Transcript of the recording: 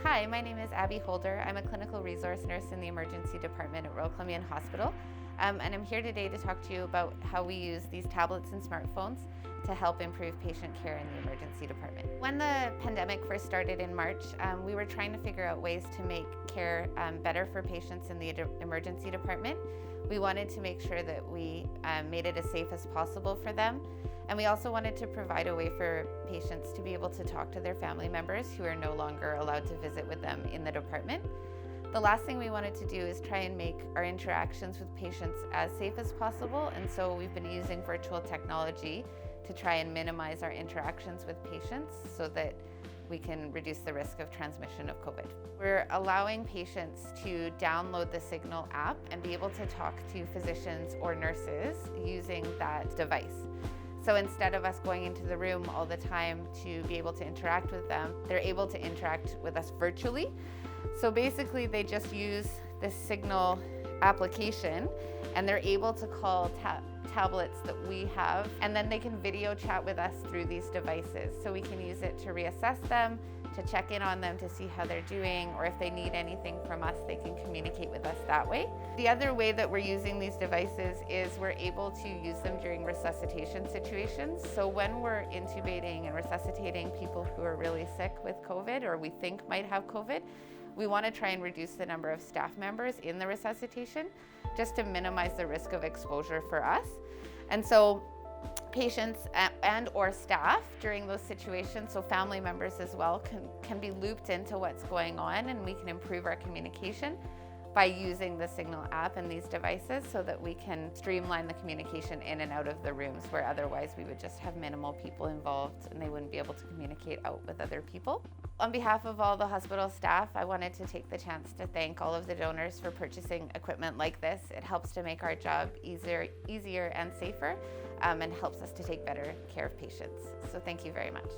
Hi, my name is Abby Holder. I'm a clinical resource nurse in the emergency department at Royal Columbian Hospital. And I'm here today to talk to you about how we use these tablets and smartphones to help improve patient care in the emergency department. When the pandemic first started in March, we were trying to figure out ways to make care better for patients in the emergency department. We wanted to make sure that we made it as safe as possible for them. And we also wanted to provide a way for patients to be able to talk to their family members who are no longer allowed to visit with them in the department. The last thing we wanted to do is try and make our interactions with patients as safe as possible, and so we've been using virtual technology to try and minimize our interactions with patients so that we can reduce the risk of transmission of COVID. We're allowing patients to download the Signal app and be able to talk to physicians or nurses using that device. So instead of us going into the room all the time to be able to interact with them, they're able to interact with us virtually. So basically they just use this Signal application and they're able to call tablets that we have, and then they can video chat with us through these devices. So we can use it to reassess them, to check in on them to see how they're doing, or if they need anything from us, they can communicate with us that way. The other way that we're using these devices is we're able to use them during resuscitation situations. So when we're intubating and resuscitating people who are really sick with COVID or we think might have COVID, we want to try and reduce the number of staff members in the resuscitation just to minimize the risk of exposure for us. And so patients and or staff during those situations, so family members as well, can be looped into what's going on, and we can improve our communication by using the Signal app and these devices so that we can streamline the communication in and out of the rooms where otherwise we would just have minimal people involved and they wouldn't be able to communicate out with other people. On behalf of all the hospital staff, I wanted to take the chance to thank all of the donors for purchasing equipment like this. It helps to make our job easier and safer, and helps us to take better care of patients. So thank you very much.